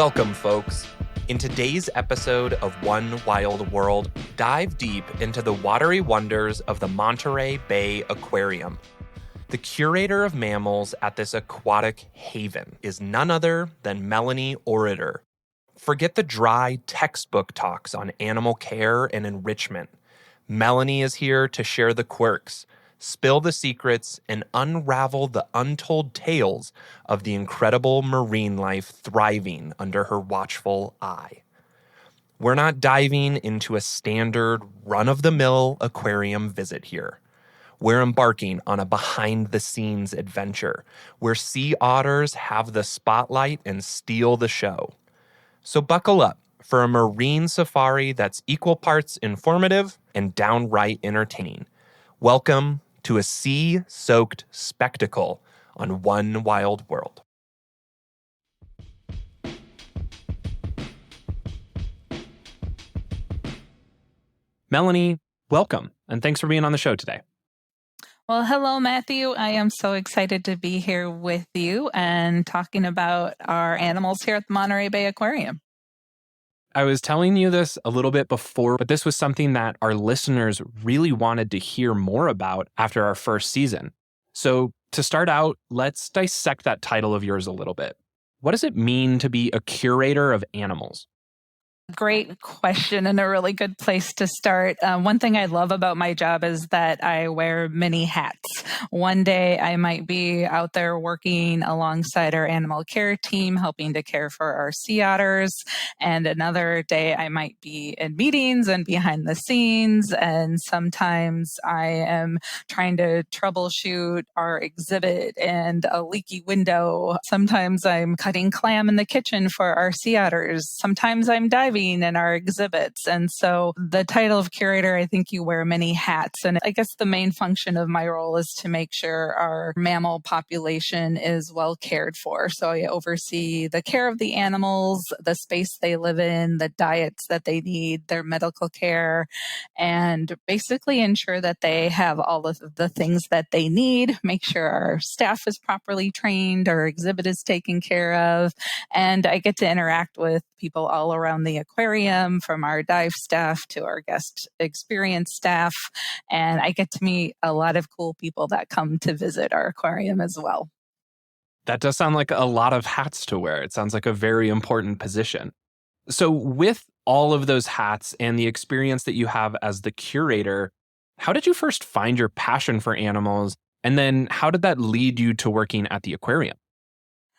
Welcome, folks. In today's episode of One Wild World, dive deep into the watery wonders of the Monterey Bay Aquarium. The curator of mammals at this aquatic haven is none other than Melanie Oerter. Forget the dry textbook talks on animal care and enrichment. Melanie is here to share the quirks, spill the secrets, and unravel the untold tales of the incredible marine life thriving under her watchful eye. We're not diving into a standard run-of-the-mill aquarium visit here. We're embarking on a behind-the-scenes adventure where sea otters have the spotlight and steal the show. So buckle up for a marine safari that's equal parts informative and downright entertaining. Welcome to a sea-soaked spectacle on One Wild World. Melanie, welcome, and thanks for being on the show today. Well, hello, Matthew. I am so excited to be here with you and talking about our animals here at the Monterey Bay Aquarium. I was telling you this a little bit before, but this was something that our listeners really wanted to hear more about after our first season. So to start out, let's dissect that title of yours a little bit. What does it mean to be a curator of animals? Great question and a really good place to start. One thing I love about my job is that I wear many hats. One day I might be out there working alongside our animal care team, helping to care for our sea otters. And another day I might be in meetings and behind the scenes. And sometimes I am trying to troubleshoot our exhibit and a leaky window. Sometimes I'm cutting clam in the kitchen for our sea otters. Sometimes I'm diving in our exhibits. And so the title of curator, I think you wear many hats. And I guess the main function of my role is to make sure our mammal population is well cared for. So I oversee the care of the animals, the space they live in, the diets that they need, their medical care, and basically ensure that they have all of the things that they need, make sure our staff is properly trained, our exhibit is taken care of. And I get to interact with people all around the aquarium, from our dive staff to our guest experience staff. And I get to meet a lot of cool people that come to visit our aquarium as well. That does sound like a lot of hats to wear. It sounds like a very important position. So with all of those hats and the experience that you have as the curator, how did you first find your passion for animals? And then how did that lead you to working at the aquarium?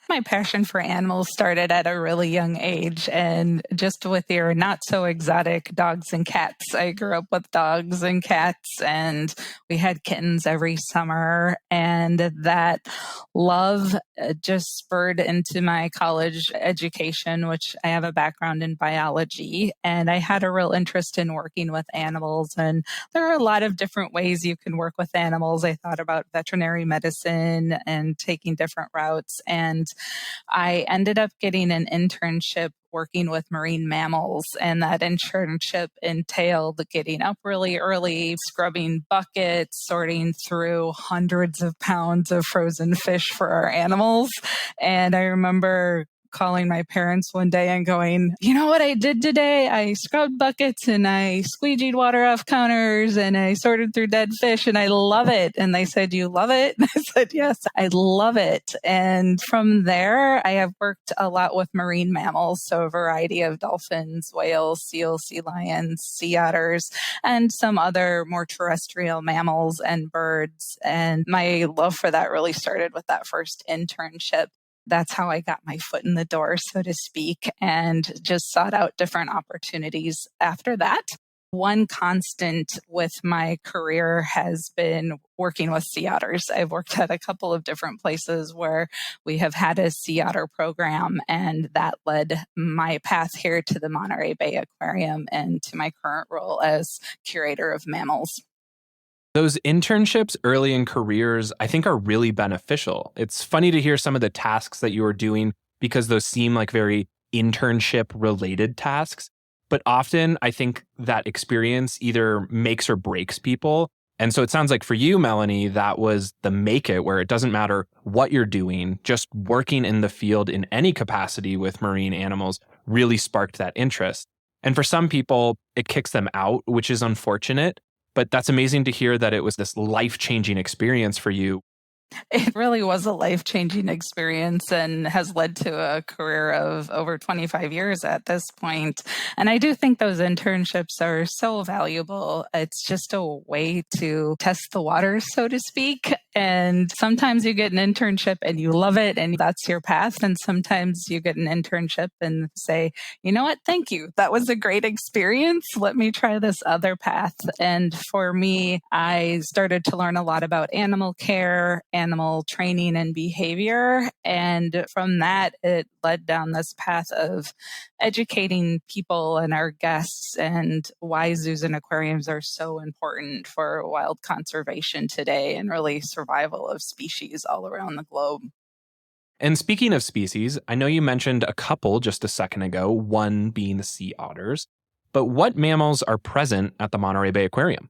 My passion for animals started at a really young age, and just with your not so exotic dogs and cats. I grew up with dogs and cats, and we had kittens every summer, and that love just spurred into my college education, which I have a background in biology, and I had a real interest in working with animals. And there are a lot of different ways you can work with animals. I thought about veterinary medicine and taking different routes, and I ended up getting an internship working with marine mammals, and that internship entailed getting up really early, scrubbing buckets, sorting through hundreds of pounds of frozen fish for our animals. And I remember calling my parents one day and going, you know what I did today? I scrubbed buckets and I squeegeed water off counters and I sorted through dead fish and I love it. And they said, you love it? And I said, yes, I love it. And from there, I have worked a lot with marine mammals. So a variety of dolphins, whales, seals, sea lions, sea otters, and some other more terrestrial mammals and birds. And my love for that really started with that first internship. That's how I got my foot in the door, so to speak, and just sought out different opportunities after that. One constant with my career has been working with sea otters. I've worked at a couple of different places where we have had a sea otter program, and that led my path here to the Monterey Bay Aquarium and to my current role as curator of mammals. Those internships early in careers, I think, are really beneficial. It's funny to hear some of the tasks that you are doing because those seem like very internship-related tasks. But often, I think that experience either makes or breaks people. And so it sounds like for you, Melanie, that was the make it, where it doesn't matter what you're doing, just working in the field in any capacity with marine animals really sparked that interest. And for some people, it kicks them out, which is unfortunate. But that's amazing to hear that it was this life-changing experience for you. It really was a life-changing experience and has led to a career of over 25 years at this point. And I do think those internships are so valuable. It's just a way to test the waters, so to speak. And sometimes you get an internship and you love it and that's your path. And sometimes you get an internship and say, you know what? Thank you. That was a great experience. Let me try this other path. And for me, I started to learn a lot about animal care, animal training and behavior. And from that, it led down this path of educating people and our guests and why zoos and aquariums are so important for wild conservation today and really survival of species all around the globe. And speaking of species, I know you mentioned a couple just a second ago, one being the sea otters. But what mammals are present at the Monterey Bay Aquarium?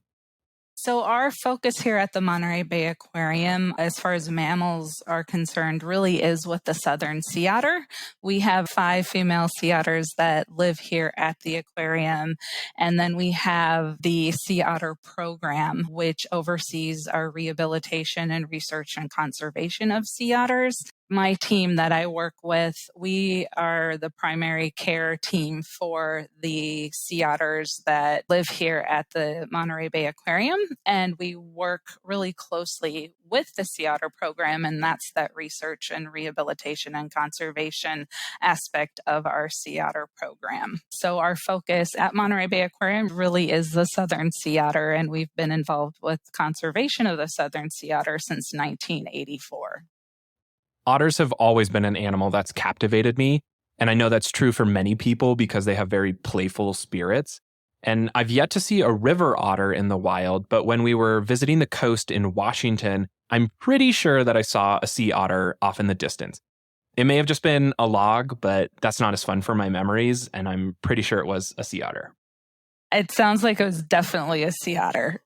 So our focus here at the Monterey Bay Aquarium, as far as mammals are concerned, really is with the southern sea otter. We have 5 female sea otters that live here at the aquarium. And then we have the Sea Otter Program, which oversees our rehabilitation and research and conservation of sea otters. My team that I work with, we are the primary care team for the sea otters that live here at the Monterey Bay Aquarium. And we work really closely with the Sea Otter Program, and that's that research and rehabilitation and conservation aspect of our Sea Otter Program. So our focus at Monterey Bay Aquarium really is the southern sea otter, and we've been involved with conservation of the southern sea otter since 1984. Otters have always been an animal that's captivated me. And I know that's true for many people because they have very playful spirits. And I've yet to see a river otter in the wild, but when we were visiting the coast in Washington, I'm pretty sure that I saw a sea otter off in the distance. It may have just been a log, but that's not as fun for my memories, and I'm pretty sure it was a sea otter. It sounds like it was definitely a sea otter.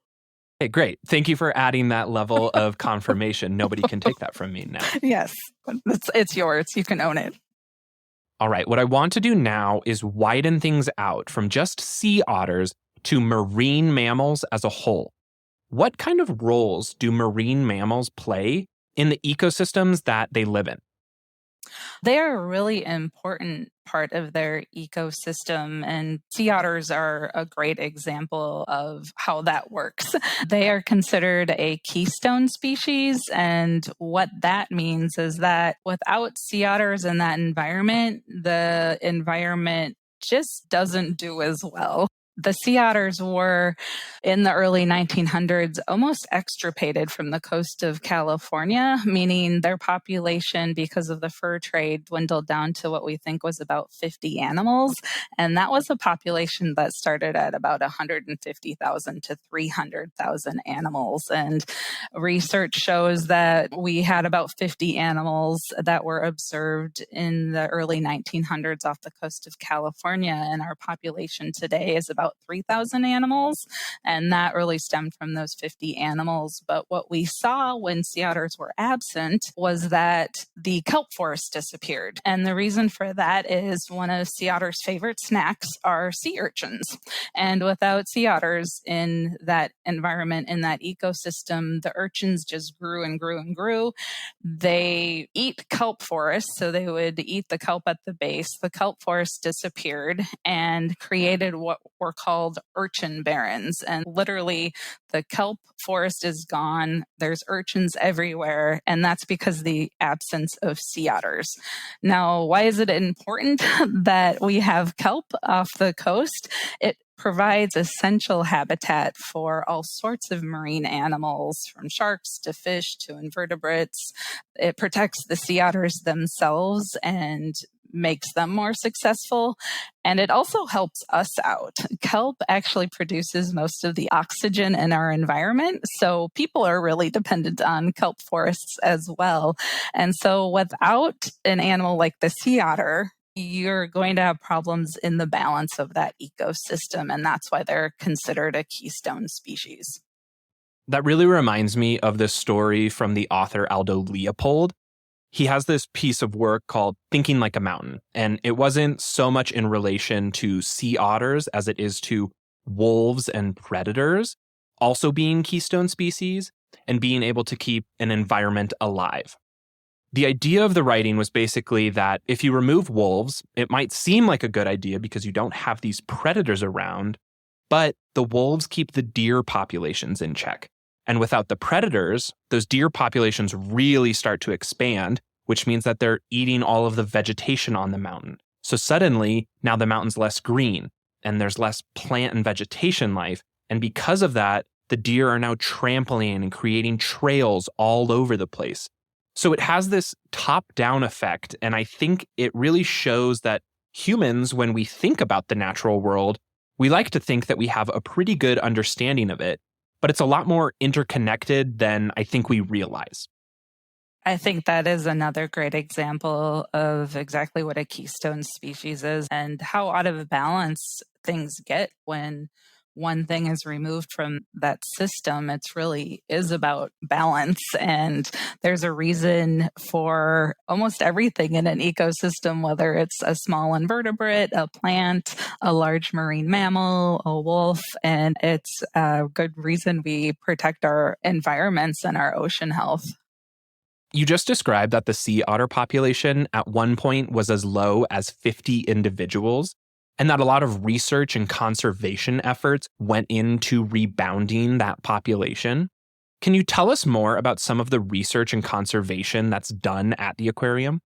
Hey, great. Thank you for adding that level of confirmation. Nobody can take that from me now. Yes, it's yours. You can own it. All right. What I want to do now is widen things out from just sea otters to marine mammals as a whole. What kind of roles do marine mammals play in the ecosystems that they live in? They are a really important part of their ecosystem, and sea otters are a great example of how that works. They are considered a keystone species, and what that means is that without sea otters in that environment, the environment just doesn't do as well. The sea otters were, in the early 1900s, almost extirpated from the coast of California, meaning their population, because of the fur trade, dwindled down to what we think was about 50 animals. And that was a population that started at about 150,000 to 300,000 animals. And research shows that we had about 50 animals that were observed in the early 1900s off the coast of California. And our population today is about 3,000 animals, and that really stemmed from those 50 animals. But what we saw when sea otters were absent was that the kelp forest disappeared. And the reason for that is one of sea otters' favorite snacks are sea urchins. And without sea otters in that environment, in that ecosystem, the urchins just grew and grew and grew. They eat kelp forests, so they would eat the kelp at the base. The kelp forest disappeared and created what were called urchin barrens. And literally, the kelp forest is gone. There's urchins everywhere. And that's because of the absence of sea otters. Now, why is it important that we have kelp off the coast? It provides essential habitat for all sorts of marine animals, from sharks to fish to invertebrates. It protects the sea otters themselves and makes them more successful. And it also helps us out. Kelp actually produces most of the oxygen in our environment. So people are really dependent on kelp forests as well. And so without an animal like the sea otter, you're going to have problems in the balance of that ecosystem. And that's why they're considered a keystone species. That really reminds me of this story from the author Aldo Leopold. He has this piece of work called Thinking Like a Mountain, and it wasn't so much in relation to sea otters as it is to wolves and predators also being keystone species and being able to keep an environment alive. The idea of the writing was basically that if you remove wolves, it might seem like a good idea because you don't have these predators around, but the wolves keep the deer populations in check. And without the predators, those deer populations really start to expand, which means that they're eating all of the vegetation on the mountain. So suddenly, now the mountain's less green and there's less plant and vegetation life. And because of that, the deer are now trampling and creating trails all over the place. So it has this top-down effect. And I think it really shows that humans, when we think about the natural world, we like to think that we have a pretty good understanding of it, but it's a lot more interconnected than I think we realize. I think that is another great example of exactly what a keystone species is and how out of balance things get when one thing is removed from that system. It's really is about balance. And there's a reason for almost everything in an ecosystem, whether it's a small invertebrate, a plant, a large marine mammal, a wolf. And it's a good reason we protect our environments and our ocean health. You just described that the sea otter population at one point was as low as 50 individuals, and that a lot of research and conservation efforts went into rebounding that population. Can you tell us more about some of the research and conservation that's done at the aquarium?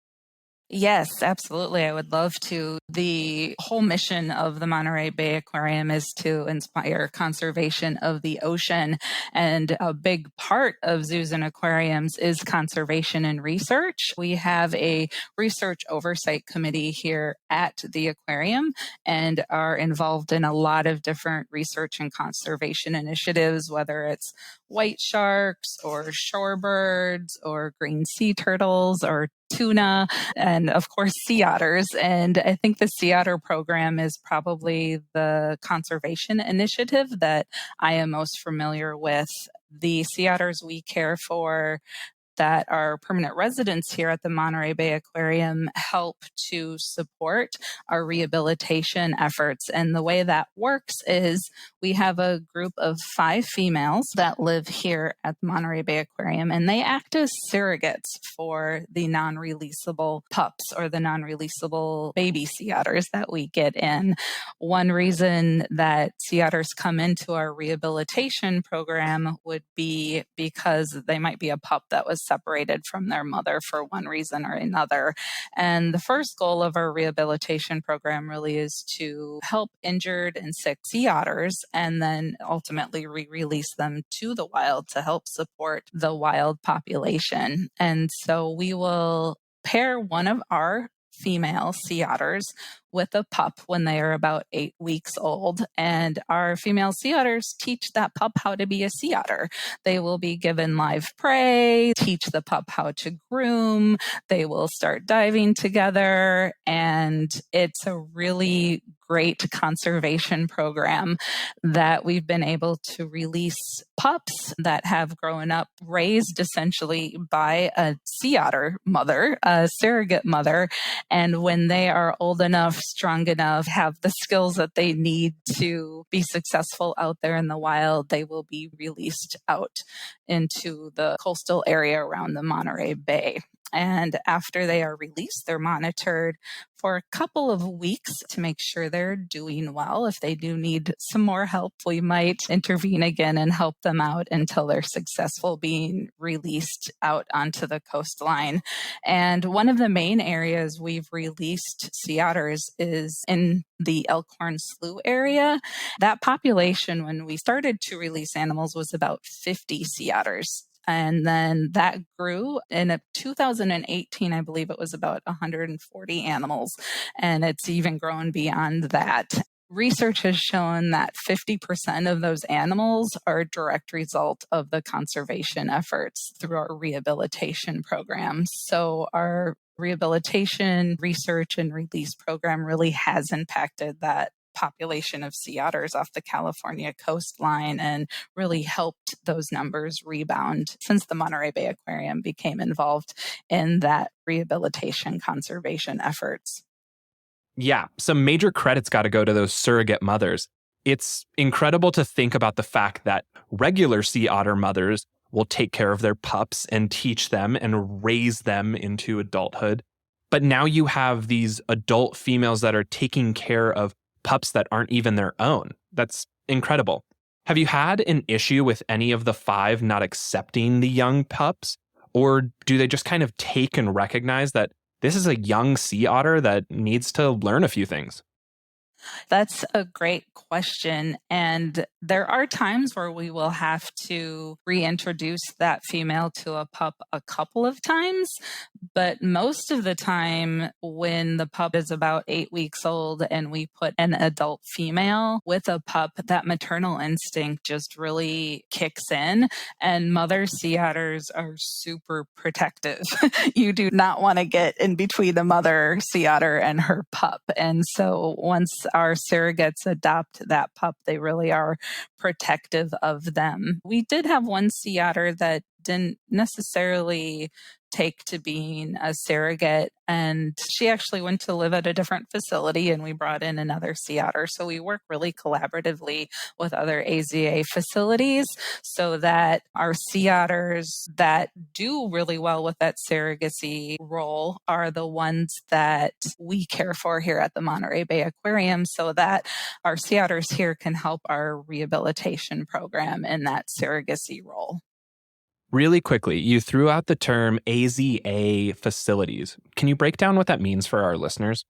Yes, absolutely. I would love to. The whole mission of the Monterey Bay Aquarium is to inspire conservation of the ocean. And a big part of zoos and aquariums is conservation and research. We have a research oversight committee here at the aquarium and are involved in a lot of different research and conservation initiatives, whether it's white sharks or shorebirds or green sea turtles or tuna, and of course, sea otters. And I think the sea otter program is probably the conservation initiative that I am most familiar with. The sea otters we care for that are permanent residents here at the Monterey Bay Aquarium help to support our rehabilitation efforts. And the way that works is we have a group of 5 females that live here at the Monterey Bay Aquarium, and they act as surrogates for the non-releasable pups or the non-releasable baby sea otters that we get in. One reason that sea otters come into our rehabilitation program would be because they might be a pup that was separated from their mother for one reason or another. And the first goal of our rehabilitation program really is to help injured and sick sea otters and then ultimately release them to the wild to help support the wild population. And so we will pair one of our female sea otters with a pup when they are about 8 weeks old. And our female sea otters teach that pup how to be a sea otter. They will be given live prey, teach the pup how to groom. They will start diving together. And it's a really great conservation program that we've been able to release pups that have grown up raised essentially by a sea otter mother, a surrogate mother. And when they are old enough, strong enough, have the skills that they need to be successful out there in the wild, they will be released out into the coastal area around the Monterey Bay. And after they are released, they're monitored for a couple of weeks to make sure they're doing well. If they do need some more help, we might intervene again and help them out until they're successful being released out onto the coastline. And one of the main areas we've released sea otters is in the Elkhorn Slough area. That population, when we started to release animals, was about 50 sea otters. And then that grew in 2018, I believe it was about 140 animals. And it's even grown beyond that. Research has shown that 50% of those animals are a direct result of the conservation efforts through our rehabilitation programs. So our rehabilitation, research, and release program really has impacted that population of sea otters off the California coastline and really helped those numbers rebound since the Monterey Bay Aquarium became involved in that rehabilitation conservation efforts. Yeah, some major credit's got to go to those surrogate mothers. It's incredible to think about the fact that regular sea otter mothers will take care of their pups and teach them and raise them into adulthood. But now you have these adult females that are taking care of pups that aren't even their own. That's incredible. Have you had an issue with any of the 5 not accepting the young pups? Or do they just kind of take and recognize that this is a young sea otter that needs to learn a few things? That's a great question. And there are times where we will have to reintroduce that female to a pup a couple of times. But most of the time, when the pup is about 8 weeks old and we put an adult female with a pup, that maternal instinct just really kicks in. And mother sea otters are super protective. You do not want to get in between a mother sea otter and her pup. And so once our surrogates adopt that pup, they really are protective of them. We did have one sea otter that didn't necessarily take to being a surrogate, and she actually went to live at a different facility, and we brought in another sea otter. So we work really collaboratively with other AZA facilities so that our sea otters that do really well with that surrogacy role are the ones that we care for here at the Monterey Bay Aquarium, so that our sea otters here can help our rehabilitation program in that surrogacy role. Really quickly, you threw out the term AZA facilities. Can you break down what that means for our listeners?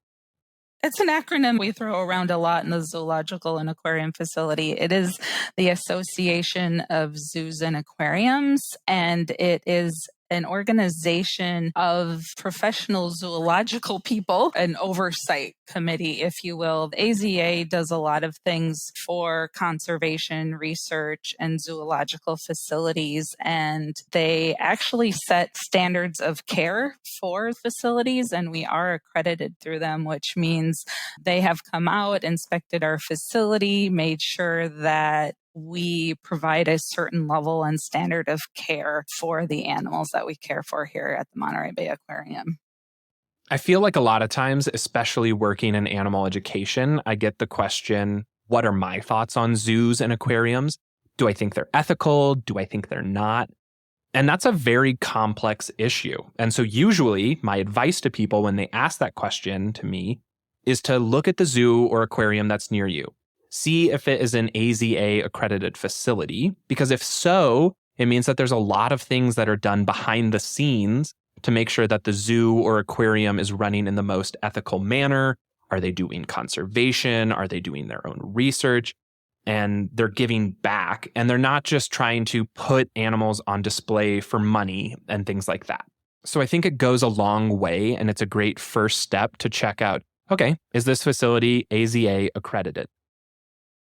It's an acronym we throw around a lot in the zoological and aquarium facility. It is the Association of Zoos and Aquariums, and it is an organization of professional zoological people, an oversight committee, if you will. The AZA does a lot of things for conservation, research, and zoological facilities, and they actually set standards of care for facilities, and we are accredited through them, which means they have come out, inspected our facility, made sure that we provide a certain level and standard of care for the animals that we care for here at the Monterey Bay Aquarium. I feel like a lot of times, especially working in animal education, I get the question, what are my thoughts on zoos and aquariums? Do I think they're ethical? Do I think they're not? And that's a very complex issue. And so usually my advice to people when they ask that question to me is to look at the zoo or aquarium that's near you. See if it is an AZA accredited facility, because if so, it means that there's a lot of things that are done behind the scenes to make sure that the zoo or aquarium is running in the most ethical manner. Are they doing conservation? Are they doing their own research? And they're giving back, and they're not just trying to put animals on display for money and things like that. So I think it goes a long way, and it's a great first step to check out, okay, is this facility AZA accredited?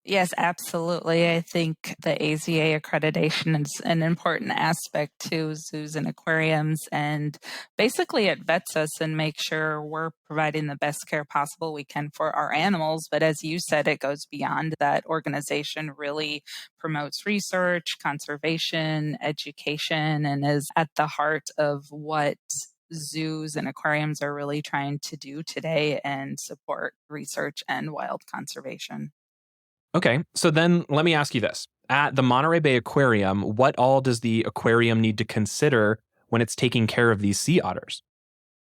Yes, absolutely. I think the AZA accreditation is an important aspect to zoos and aquariums. And basically, it vets us and makes sure we're providing the best care possible we can for our animals. But as you said, it goes beyond that. Organization really promotes research, conservation, education, and is at the heart of what zoos and aquariums are really trying to do today and support research and wild conservation. Okay, so then let me ask you this. At the Monterey Bay Aquarium, what all does the aquarium need to consider when it's taking care of these sea otters?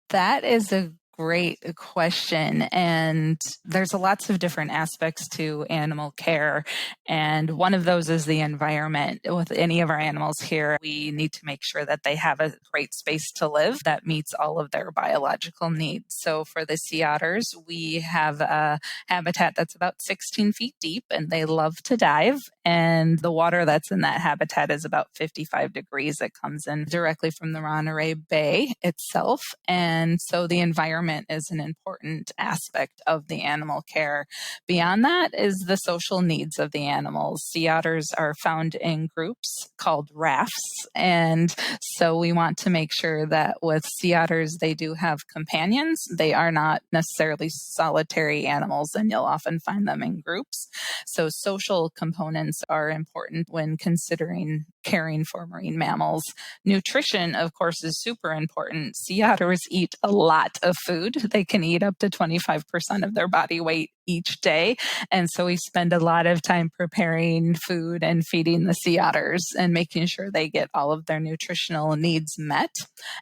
That is a great question. And there's lots of different aspects to animal care. And one of those is the environment. With any of our animals here, we need to make sure that they have a great space to live that meets all of their biological needs. So for the sea otters, we have a habitat that's about 16 feet deep, and they love to dive. And the water that's in that habitat is about 55 degrees. It comes in directly from the Monterey Bay itself. And so the environment environment is an important aspect of the animal care. Beyond that is the social needs of the animals. Sea otters are found in groups called rafts. And so we want to make sure that with sea otters, they do have companions. They are not necessarily solitary animals, and you'll often find them in groups. So social components are important when considering caring for marine mammals. Nutrition, of course, is super important. Sea otters eat a lot of food. They can eat up to 25% of their body weight each day. And so we spend a lot of time preparing food and feeding the sea otters and making sure they get all of their nutritional needs met.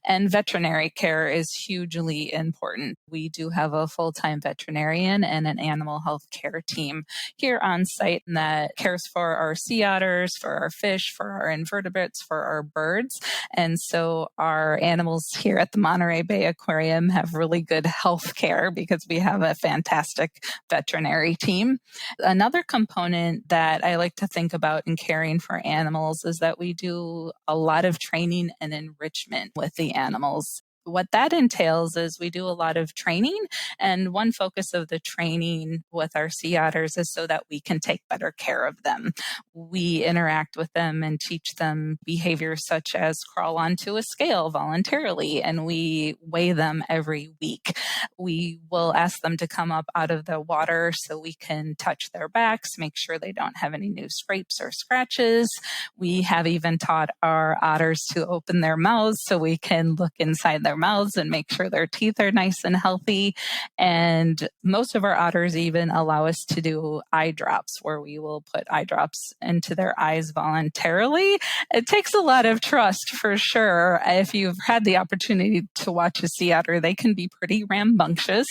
And veterinary care is hugely important. We do have a full-time veterinarian and an animal health care team here on site that cares for our sea otters, for our fish, for our invertebrates, for our birds. And so our animals here at the Monterey Bay Aquarium have really good health care because we have a fantastic veterinary team. Another component that I like to think about in caring for animals is that we do a lot of training and enrichment with the animals. What that entails is we do a lot of training, and one focus of the training with our sea otters is so that we can take better care of them. We interact with them and teach them behaviors such as crawl onto a scale voluntarily, and we weigh them every week. We will ask them to come up out of the water so we can touch their backs, make sure they don't have any new scrapes or scratches. We have even taught our otters to open their mouths so we can look inside their mouths and make sure their teeth are nice and healthy. And most of our otters even allow us to do eye drops, where we will put eye drops into their eyes voluntarily. It takes a lot of trust for sure. If you've had the opportunity to watch a sea otter, they can be pretty rambunctious.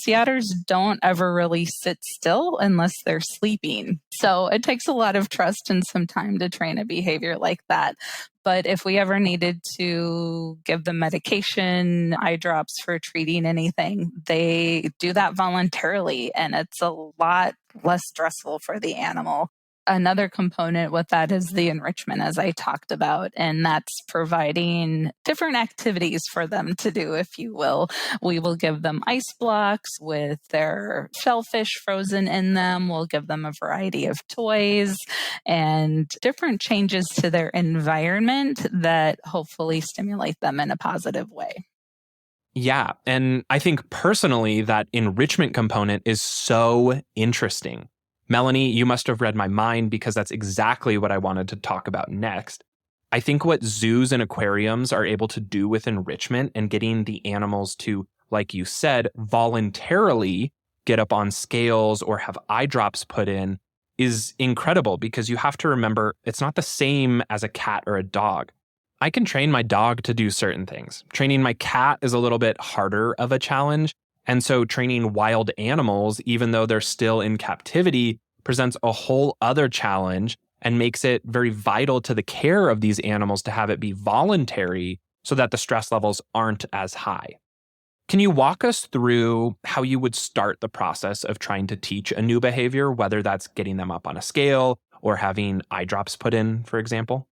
Sea otters don't ever really sit still unless they're sleeping. So it takes a lot of trust and some time to train a behavior like that. But if we ever needed to give them medication, eye drops for treating anything, they do that voluntarily, and it's a lot less stressful for the animal. Another component with that is the enrichment, as I talked about, and that's providing different activities for them to do, if you will. We will give them ice blocks with their shellfish frozen in them. We'll give them a variety of toys and different changes to their environment that hopefully stimulate them in a positive way. Yeah. And I think personally that enrichment component is so interesting. Melanie, you must have read my mind because that's exactly what I wanted to talk about next. I think what zoos and aquariums are able to do with enrichment and getting the animals to, like you said, voluntarily get up on scales or have eye drops put in is incredible, because you have to remember it's not the same as a cat or a dog. I can train my dog to do certain things. Training my cat is a little bit harder of a challenge. And so training wild animals, even though they're still in captivity, presents a whole other challenge and makes it very vital to the care of these animals to have it be voluntary so that the stress levels aren't as high. Can you walk us through how you would start the process of trying to teach a new behavior, whether that's getting them up on a scale or having eye drops put in, for example?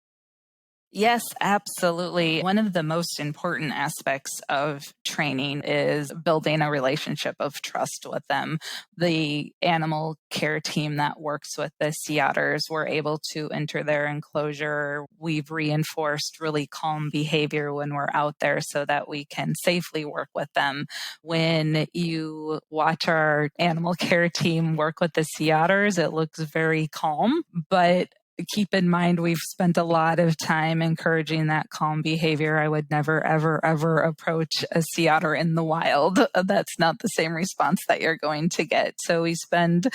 Yes, absolutely. One of the most important aspects of training is building a relationship of trust with them. The animal care team that works with the sea otters were able to enter their enclosure. We've reinforced really calm behavior when we're out there so that we can safely work with them. When you watch our animal care team work with the sea otters, it looks very calm, but keep in mind, we've spent a lot of time encouraging that calm behavior. I would never, ever, ever approach a sea otter in the wild. That's not the same response that you're going to get. So we spend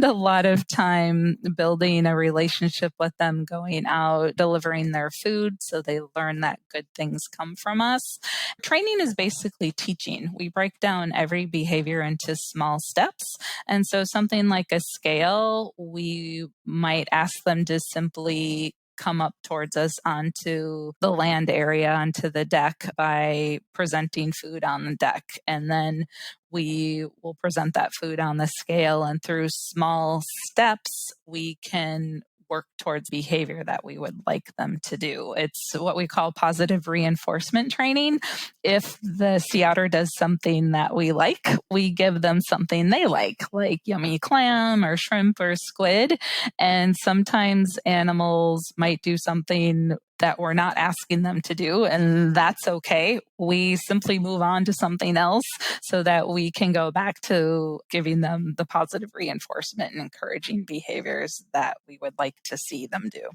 a lot of time building a relationship with them, going out, delivering their food so they learn that good things come from us. Training is basically teaching. We break down every behavior into small steps. And so something like a scale, we might ask them to simply come up towards us onto the land area, onto the deck by presenting food on the deck. And then we will present that food on the scale. And through small steps, we can work towards behavior that we would like them to do. It's what we call positive reinforcement training. If the sea otter does something that we like, we give them something they like yummy clam or shrimp or squid. And sometimes animals might do something that we're not asking them to do, and that's okay. We simply move on to something else so that we can go back to giving them the positive reinforcement and encouraging behaviors that we would like to see them do.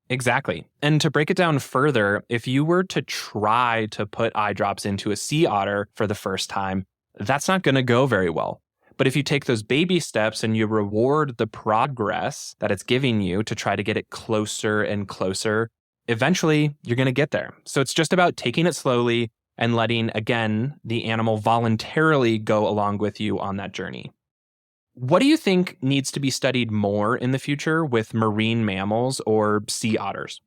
Exactly. And to break it down further, if you were to try to put eye drops into a sea otter for the first time, that's not going to go very well. But if you take those baby steps and you reward the progress that it's giving you to try to get it closer and closer, eventually you're going to get there. So it's just about taking it slowly and letting, again, the animal voluntarily go along with you on that journey. What do you think needs to be studied more in the future with marine mammals or sea otters?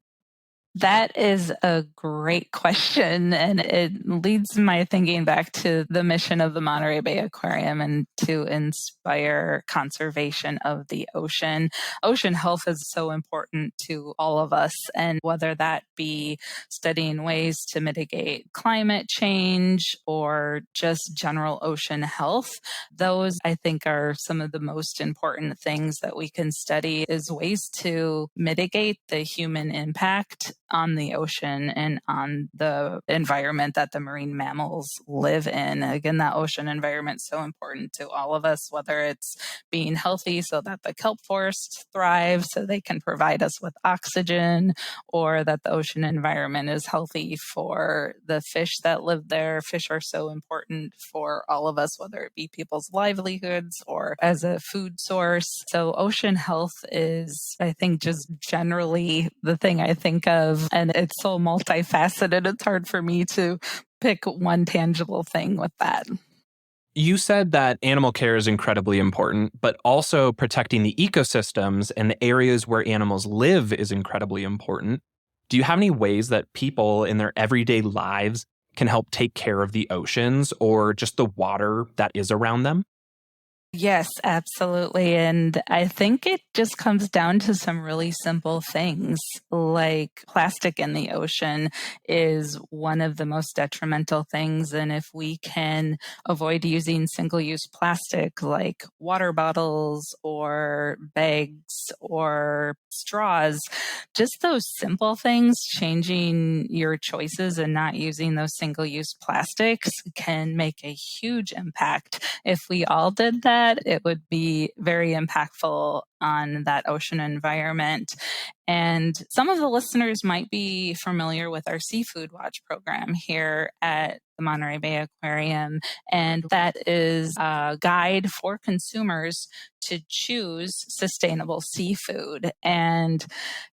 That is a great question, and it leads my thinking back to the mission of the Monterey Bay Aquarium and to inspire conservation of the ocean. Ocean health is so important to all of us, and whether that be studying ways to mitigate climate change or just general ocean health, those I think are some of the most important things that we can study is ways to mitigate the human impact on the ocean and on the environment that the marine mammals live in. Again, that ocean environment is so important to all of us, whether it's being healthy so that the kelp forests thrive so they can provide us with oxygen, or that the ocean environment is healthy for the fish that live there. Fish are so important for all of us, whether it be people's livelihoods or as a food source. So ocean health is, I think, just generally the thing I think of. And it's so multifaceted, it's hard for me to pick one tangible thing with that. You said that animal care is incredibly important, but also protecting the ecosystems and the areas where animals live is incredibly important. Do you have any ways that people in their everyday lives can help take care of the oceans or just the water that is around them? Yes, absolutely. And I think it just comes down to some really simple things like plastic in the ocean is one of the most detrimental things. And if we can avoid using single-use plastic like water bottles or bags or straws, just those simple things, changing your choices and not using those single-use plastics can make a huge impact. If we all did that, it would be very impactful on that ocean environment. And some of the listeners might be familiar with our Seafood Watch program here at the Monterey Bay Aquarium. And that is a guide for consumers to choose sustainable seafood. And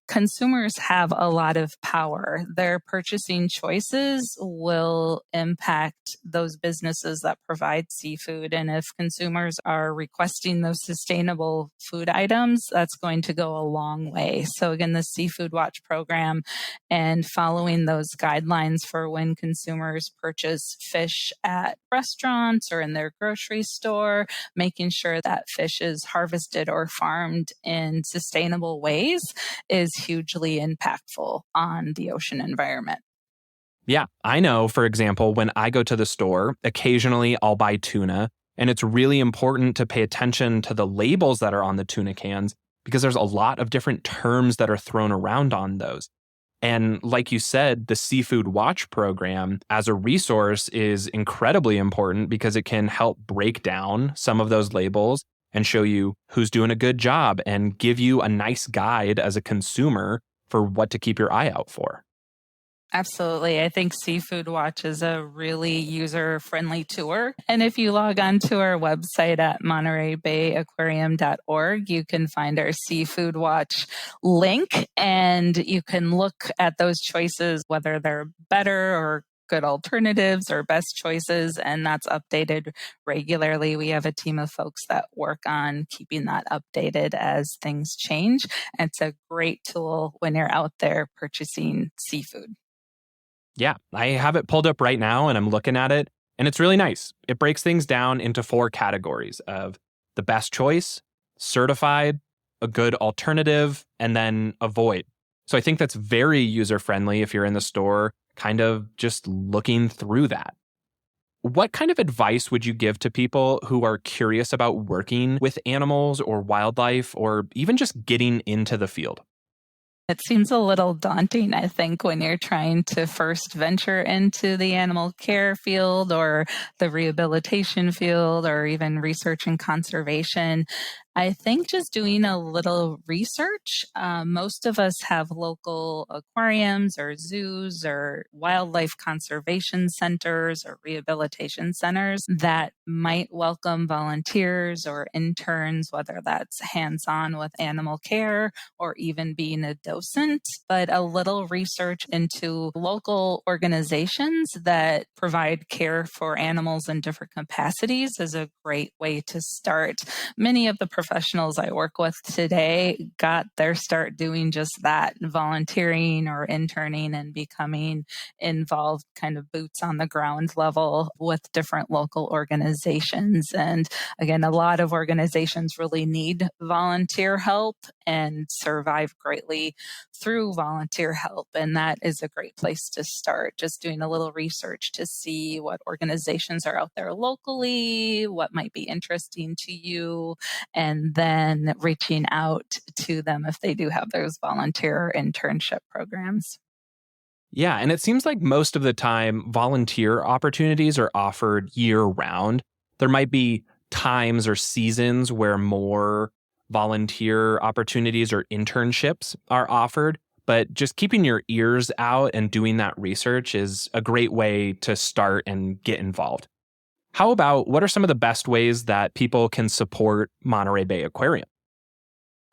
consumers have a lot of power. Their purchasing choices will impact those businesses that provide seafood. And if consumers are requesting those sustainable food items, that's going to go a long way. So again, the Seafood Watch program and following those guidelines for when consumers purchase fish at restaurants or in their grocery store, making sure that fish is harvested or farmed in sustainable ways is hugely impactful on the ocean environment. Yeah, I know, for example, when I go to the store, occasionally I'll buy tuna, and it's really important to pay attention to the labels that are on the tuna cans because there's a lot of different terms that are thrown around on those. And like you said, the Seafood Watch program as a resource is incredibly important because it can help break down some of those labels and show you who's doing a good job and give you a nice guide as a consumer for what to keep your eye out for. Absolutely. I think Seafood Watch is a really user-friendly tour. And if you log on to our website at montereybayaquarium.org, you can find our Seafood Watch link and you can look at those choices, whether they're better or good alternatives or best choices, and that's updated regularly. We have a team of folks that work on keeping that updated as things change. It's a great tool when you're out there purchasing seafood. Yeah, I have it pulled up right now and I'm looking at it, and it's really nice. It breaks things down into 4 categories of the best choice, certified, a good alternative, and then avoid. So I think that's very user-friendly if you're in the store, kind of just looking through that. What kind of advice would you give to people who are curious about working with animals or wildlife or even just getting into the field? It seems a little daunting, I think, when you're trying to first venture into the animal care field or the rehabilitation field or even research and conservation. I think just doing a little research. Most of us have local aquariums or zoos or wildlife conservation centers or rehabilitation centers that might welcome volunteers or interns, whether that's hands-on with animal care or even being a docent. But a little research into local organizations that provide care for animals in different capacities is a great way to start. Many of the professionals I work with today got their start doing just that, volunteering or interning and becoming involved, kind of boots on the ground level with different local organizations. And again, a lot of organizations really need volunteer help and survive greatly through volunteer help. And that is a great place to start, just doing a little research to see what organizations are out there locally, what might be interesting to you, and then reaching out to them if they do have those volunteer internship programs. Yeah, and it seems like most of the time, volunteer opportunities are offered year round. There might be times or seasons where more volunteer opportunities or internships are offered, but just keeping your ears out and doing that research is a great way to start and get involved. How about what are some of the best ways that people can support Monterey Bay Aquarium?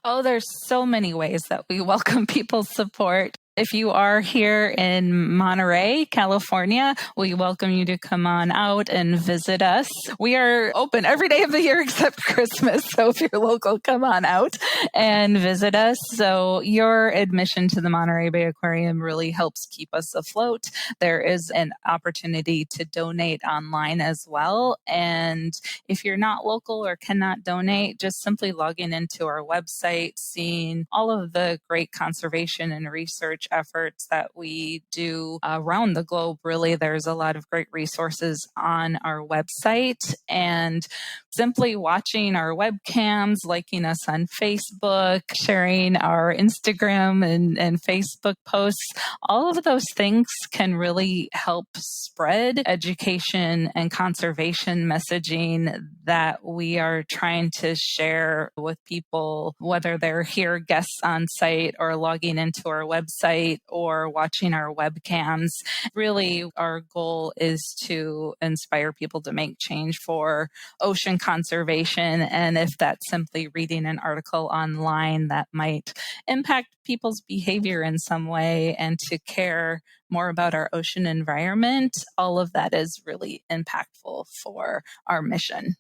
Oh, there's so many ways that we welcome people's support. If you are here in Monterey, California, we welcome you to come on out and visit us. We are open every day of the year except Christmas. So if you're local, come on out and visit us. So your admission to the Monterey Bay Aquarium really helps keep us afloat. There is an opportunity to donate online as well. And if you're not local or cannot donate, just simply logging into our website, seeing all of the great conservation and research efforts that we do around the globe. Really, there's a lot of great resources on our website, and simply watching our webcams, liking us on Facebook, sharing our Instagram and Facebook posts, all of those things can really help spread education and conservation messaging that we are trying to share with people, whether they're here guests on site or logging into our website or watching our webcams. Really, our goal is to inspire people to make change for ocean conservation. And if that's simply reading an article online that might impact people's behavior in some way and to care more about our ocean environment, all of that is really impactful for our mission.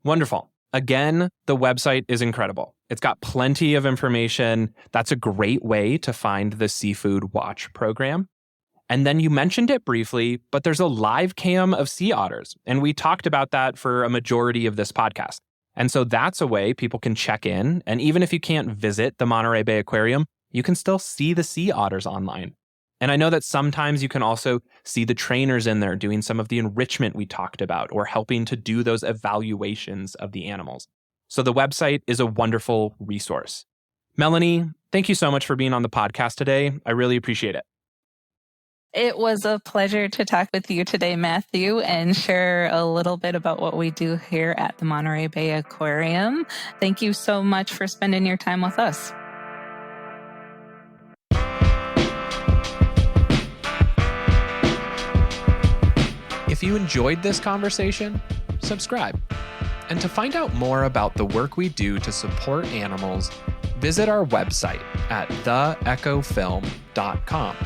Wonderful. Again, the website is incredible. It's got plenty of information. That's a great way to find the Seafood Watch program. And then you mentioned it briefly, but there's a live cam of sea otters. And we talked about that for a majority of this podcast. And so that's a way people can check in. And even if you can't visit the Monterey Bay Aquarium, you can still see the sea otters online. And I know that sometimes you can also see the trainers in there doing some of the enrichment we talked about or helping to do those evaluations of the animals. So the website is a wonderful resource. Melanie, thank you so much for being on the podcast today. I really appreciate it. It was a pleasure to talk with you today, Matthew, and share a little bit about what we do here at the Monterey Bay Aquarium. Thank you so much for spending your time with us. If you enjoyed this conversation, subscribe. And to find out more about the work we do to support animals, visit our website at theechofilm.com.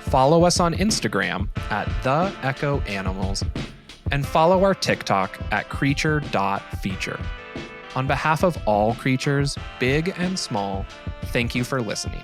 Follow us on Instagram at theechoanimals, and follow our TikTok at creature.feature. On behalf of all creatures, big and small, thank you for listening.